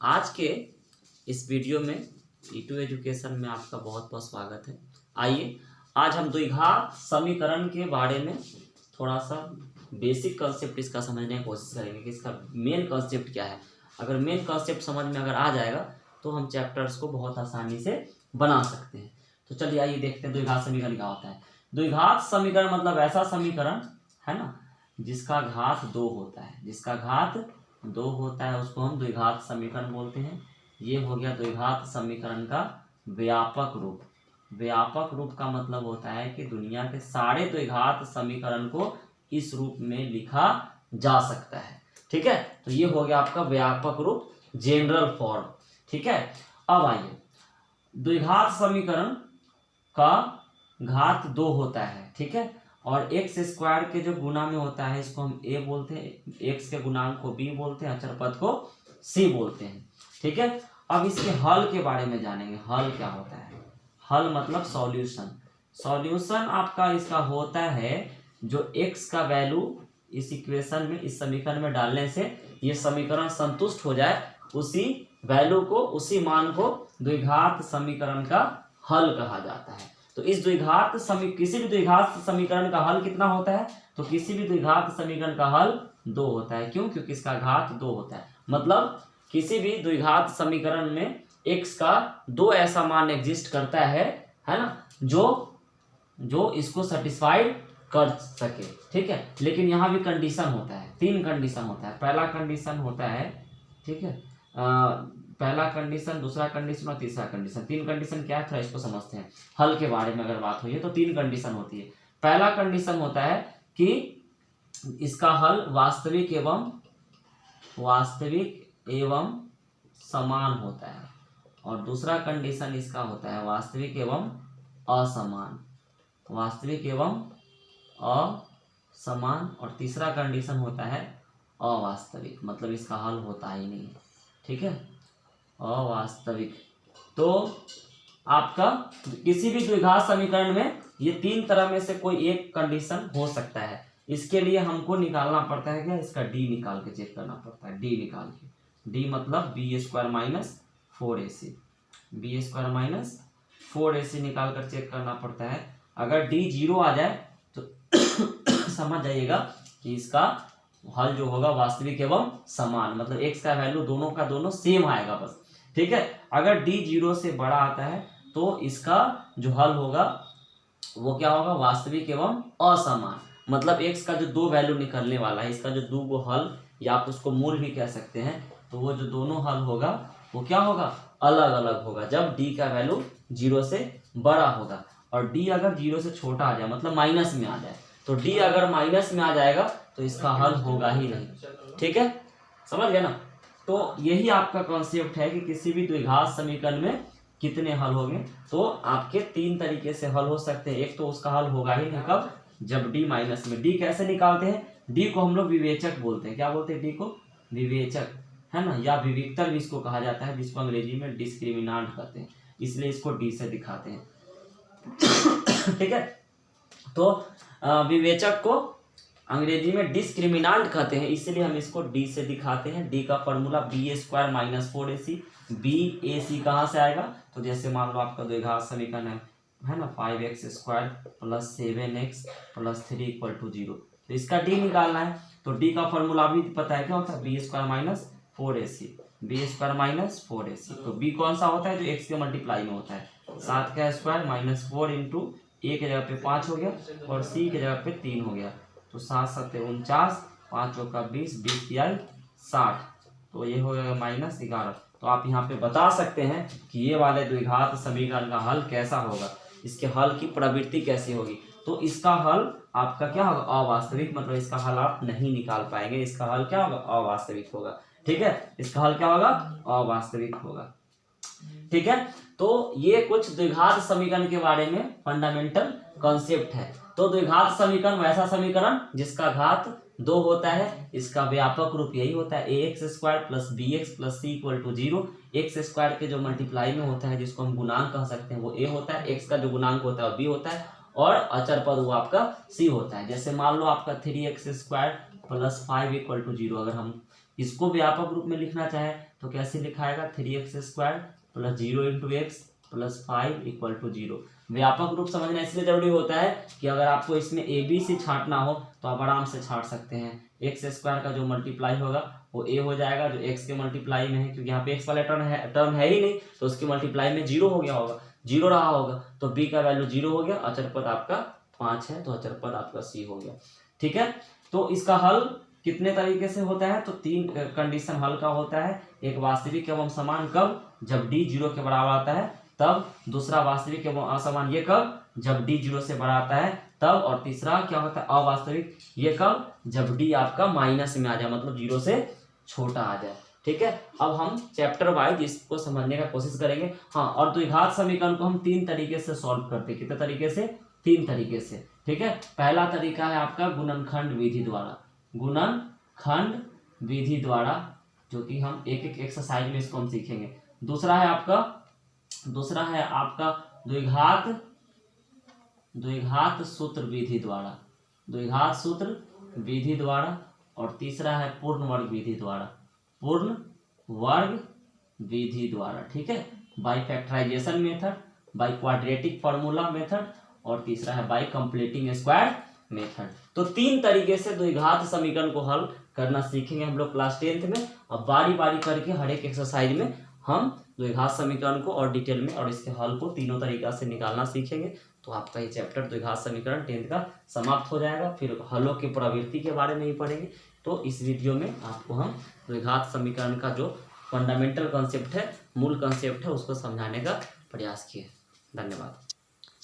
आज के इस वीडियो में E2 एजुकेशन में आपका बहुत बहुत स्वागत है। आइए आज हम द्विघात समीकरण के बारे में थोड़ा सा बेसिक कंसेप्ट इसका समझने की कोशिश करेंगे कि इसका मेन कंसेप्ट क्या है। अगर मेन कंसेप्ट समझ में अगर आ जाएगा तो हम चैप्टर्स को बहुत आसानी से बना सकते हैं। तो चलिए आइए देखते हैं द्विघात समीकरण क्या होता है। द्विघात समीकरण मतलब ऐसा समीकरण है ना जिसका घात 2 होता है, जिसका घात 2 होता है उसको हम द्विघात समीकरण बोलते हैं। ये हो गया द्विघात समीकरण का व्यापक रूप। व्यापक रूप का मतलब होता है कि दुनिया के सारे द्विघात समीकरण को इस रूप में लिखा जा सकता है। ठीक है, तो ये हो गया आपका व्यापक रूप, जनरल फॉर्म। ठीक है, अब आइए द्विघात समीकरण का घात 2 होता है। ठीक है, और एक्स स्क्वायर के जो गुना में होता है इसको हम ए बोलते हैं, एक्स के गुणांक को बी बोलते हैं, अचर पद को सी बोलते हैं। ठीक है, अब इसके हल के बारे में जानेंगे। हल क्या होता है? हल मतलब सॉल्यूशन। सॉल्यूशन आपका इसका होता है जो एक्स का वैल्यू इस इक्वेशन में, इस समीकरण में डालने से ये समीकरण संतुष्ट हो जाए, उसी वैल्यू को, उसी मान को द्विघात समीकरण का हल कहा जाता है। तो इस किसी भी द्विघात समीकरण का हल कितना होता है? तो किसी भी द्विघात समीकरण का हल 2 होता है। क्यों? क्योंकि इसका घात 2 होता है। मतलब किसी भी द्विघात समीकरण में x का 2 ऐसा मान एग्जिस्ट करता है ना, जो इसको सेटिस्फाइड कर सके। ठीक है, लेकिन यहाँ भी कंडीशन होता है, 3 कंडीशन होता है। पहला कंडीशन होता है, ठीक है, पहला कंडीशन, दूसरा कंडीशन और तीसरा कंडीशन। 3 कंडीशन क्या है थोड़ा इसको समझते हैं। हल के बारे में अगर बात हुई है तो 3 कंडीशन होती है। पहला कंडीशन होता है कि इसका हल वास्तविक एवं समान होता है, और दूसरा कंडीशन इसका होता है वास्तविक एवं असमान। वास्तविक एवं असमान, और तीसरा कंडीशन होता है अवास्तविक, मतलब इसका हल होता ही नहीं। ठीक है, अवास्तविक। तो आपका किसी भी द्विघात समीकरण में ये 3 तरह में से कोई एक कंडीशन हो सकता है। इसके लिए हमको निकालना पड़ता है क्या? इसका डी निकाल के चेक करना पड़ता है। डी निकाल के, डी मतलब B square minus 4ac, B square minus 4ac निकाल कर चेक करना पड़ता है। अगर डी 0 आ जाए तो समझ जाइएगा कि इसका हल जो होगा वास्तविक एवं समान, मतलब x का वैल्यू दोनों का दोनों सेम आएगा बस। ठीक है, अगर d 0 से बड़ा आता है तो इसका जो हल होगा वो क्या होगा? वास्तविक एवं असमान, मतलब x का जो 2 वैल्यू निकलने वाला है, इसका जो 2 हल, या आप उसको मूल भी कह सकते हैं, तो वो जो दोनों हल होगा वो क्या होगा? अलग अलग होगा जब d का वैल्यू 0 से बड़ा होगा। और d अगर 0 से छोटा आ जाए, मतलब माइनस में आ जाए, तो d अगर माइनस में आ जाएगा तो इसका हल होगा ही नहीं। ठीक है, समझ गए ना? तो यही आपका कॉन्सेप्ट है कि किसी भी द्विघात समीकरण में कितने हल होंगे। तो आपके 3 तरीके से हल हो सकते हैं। एक तो उसका हल होगा ही नहीं, कब? जब d माइनस में। d कैसे निकालते हैं? d को हम लोग विवेचक बोलते हैं। क्या बोलते हैं? d को विवेचक, है ना, या विविक्तर भी इसको कहा जाता है, जिसको अंग्रेजी में डिस्क्रिमिनांट कहते हैं, इसलिए इसको d से दिखाते हैं। ठीक है, तो विवेचक को अंग्रेजी में डिस्क्रिमिनांट कहते हैं, इसलिए हम इसको d से दिखाते हैं। d का formula B square minus 4ac। B A C कहाँ से आएगा? तो जैसे मान लो आपका द्विघात समीकरण है ना, 5x square plus 7x plus 3 equal to 0, तो इसका d निकालना है। तो d का फॉर्मूला भी पता है, क्या होता है? B square minus 4ac, B square minus 4ac। तो b कौन सा होता है? जो x के मल्टीप्लाई में होता है। 7 का स्क्वायर माइनस 4 इंटू a के जगह पे 5 हो गया और c के जगह पे 3 हो गया, तो 7 7 49, 5 चौका 20, 20 तिहाई 60, तो ये हो गया माइनस 11। तो आप यहाँ पे बता सकते हैं कि ये वाले द्विघात समीकरण का हल कैसा होगा, इसके हल की प्रवृत्ति कैसी होगी। तो इसका हल आपका क्या होगा? अवास्तविक, मतलब इसका हल आप नहीं निकाल पाएंगे। इसका हल क्या होगा? अवास्तविक होगा। ठीक है, इसका हल क्या होगा? अवास्तविक होगा। ठीक है, तो ये कुछ द्विघात समीकरण के बारे में फंडामेंटल कॉन्सेप्ट है। तो द्विघात समीकरण वैसा समीकरण जिसका घात 2 होता है, इसका व्यापक रूप यही होता है ax square plus bx plus c equal to 0। X square के जो मल्टीप्लाई में होता है, जिसको हम गुणांक कह सकते हैं, वो a होता है। x का जो गुणांक होता है वो b होता है, और अचर पद वो आपका c होता है। जैसे मान लो आपका 3x square plus 5 equal to 0, अगर हम इसको व्यापक रूप में लिखना चाहें तो कैसे लिखाएगा 3x² plus 0 into X plus 5 equal to 0। व्यापक रूप समझना इसलिए जरूरी होता है कि अगर आपको इसमें ए बी से छांटना हो तो आप आराम से छांट सकते हैं। x² का जो मल्टीप्लाई होगा वो a हो जाएगा, जो x के मल्टीप्लाई में है, क्योंकि यहाँ पे x वाला टर्म है ही नहीं, तो उसके मल्टीप्लाई में 0 हो गया होगा, 0 रहा होगा, तो b का वैल्यू 0 हो गया। अचर पद आपका 5 है, तो अचर पद आपका c हो गया। ठीक है, तो इसका हल कितने तरीके से होता है, तो 3 कंडीशन हल का होता है। एक वास्तविक एवं समान कब, जब d 0 के बराबर आता है तब। दूसरा वास्तविक एवं असमान ये कब, जब d 0 से बड़ा आता है तब। और तीसरा क्या होता है अवास्तविक, ये कब, जब d आपका माइनस में आ जाए, मतलब 0 से छोटा आ जाए। ठीक है, अब हम चैप्टर वाइज इसको समझने का कोशिश करेंगे। हाँ, और द्विघात समीकरण को हम 3 तरीके से सॉल्व करते हैं। कितने तरीके से, 3 तरीके से। ठीक है, पहला तरीका है आपका गुणनखंड विधि द्वारा, गुणनखंड विधि द्वारा, जो कि हम एक एक एक्सरसाइज में इसको हम सीखेंगे। दूसरा है आपका द्विघात सूत्र विधि द्वारा, द्विघात सूत्र विधि द्वारा। और तीसरा है पूर्ण वर्ग विधि द्वारा, पूर्ण वर्ग विधि द्वारा। ठीक है, by factorization method, by quadratic formula method, और तीसरा है बाय कंप्लीटिंग स्क्वायर मेथड। तो 3 तरीके से द्विघात समीकरण को हल करना सीखेंगे हम लोग क्लास 10th में। अब बारी बारी करके हर एक एक्सरसाइज में हम द्विघात समीकरण को और डिटेल में और इसके हल को तीनों तरीका से निकालना सीखेंगे। तो आपका ये चैप्टर द्विघात समीकरण 10th का समाप्त हो जाएगा। फिर हलों की प्रवृत्ति के बारे में ही पढ़ेंगे। तो इस वीडियो में आपको हम द्विघात समीकरण का जो फंडामेंटल कॉन्सेप्ट है, मूल कॉन्सेप्ट है, उसको समझाने का प्रयास किए। धन्यवाद।